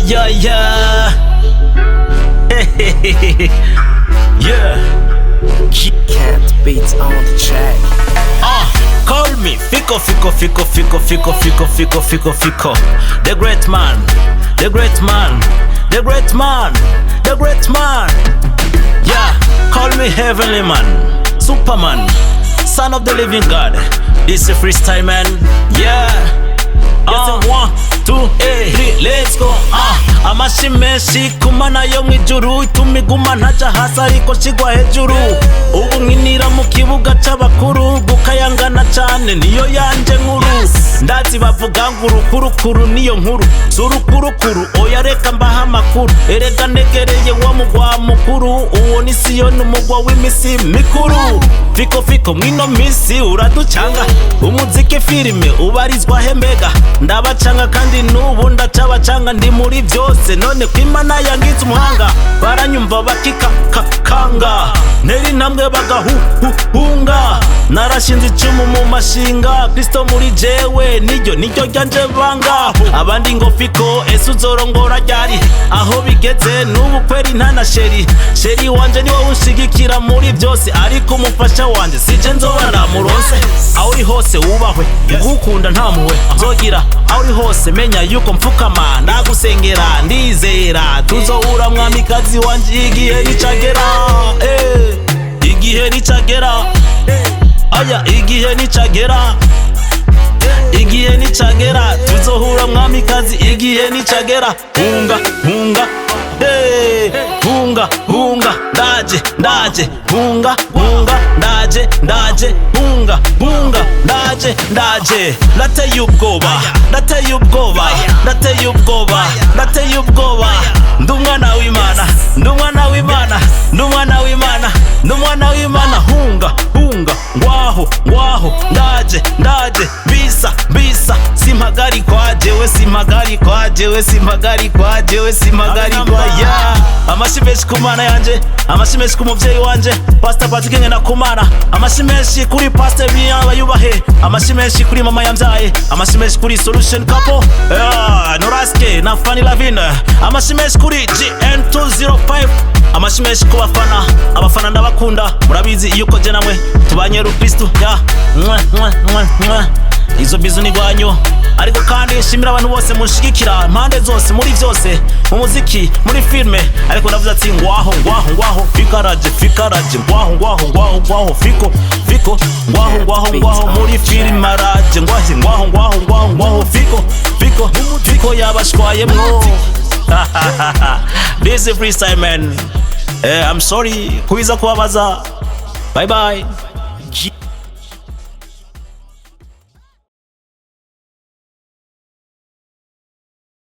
Yeah. Yeah. Cat beats on the track. Call me Fico Fiko Fiko Fiko Fiko Fiko Fiko Fiko Fiko. The great man, the great man, the great man, the great man. Yeah, call me heavenly man, Superman, son of the living God. This is freestyle man. Yeah. 1, 2, 3, let's go. Amashi menshi kumana yo mwijuru, itumiguma ntaja hasi ariko shigwa hejuru. Ubu nkinira mu kibuga c'abakuru, gukayangana cane niyo yanje nkuru. Ndazi bavuga ngo urukurukuru niyo nkuru, surukurukuru oya reka mbaha amakuru. Erega negereye wa mugwa mukuru, uwo ni Siyoni umugwa w'imisi mikuru. Fiko Fiko mwino misi uraducanga, umuziki filime ubarizwa hembega. Ndabacanga kandi nubu ndacabacanga, ndi muri byose none kwimana yangize umuhanga. Baranyumva bakikakanga, nteri namwe bagahunga. Narashinze icumu mu mashinga, Kristo muri jewe niryo ryanje banga. Abandi ngo Fiko ese uzorongora ryari, aho bigeze nubu kweri ntana sheri wanje ni wowe unshigikira muri byose, ariko umufasha wanje sije nzoba namuronse. Aho uri hose wubahwe, ugukunda nta muhwe nzogira. Aho uri hose menya yuko mfukama, ndagusengera ndizera tuzohura mwamikazi wanje igihe nicagera. Igihe nicagera, aya igihe nicagera, igihe nicagera tuzohura mwamikazi igihe nicagera. Hunga ndaje hunga ndaje. Nateye ubwoba ndumwana w'Imana. Hunga ngwaho ndaje bisa simpagarikwa jewe. Yeah. Amashi menshi ku mana yanje, amashi menshi ku muvyeyi wanje Pastor Patrick ngena kumana, amashi menshi kuri Pastor Bian bayubahe, amashi menshi kuri mama yamvyaye, amashi menshi kuri Solution Couple, Noraske na Fanny Lavine, amashi menshi kuri GN205, amashi menshi ku abafana ndabakunda, murabizi yuko je namwe tubanye Kristo. Yeah. Izo bizu ni gwanyo, ariko kandi nshimira abantu bose munshigikira impande zose muri byose, mu muziki muri filme. Ariko ndavuze ati ngwaho fikaraje ngwaho Fiko ngwaho muri filme araje ngwaho Fiko yabashwayemwo. This is freestyle man. I'm sorry kubiza kubabaza. Bye bye.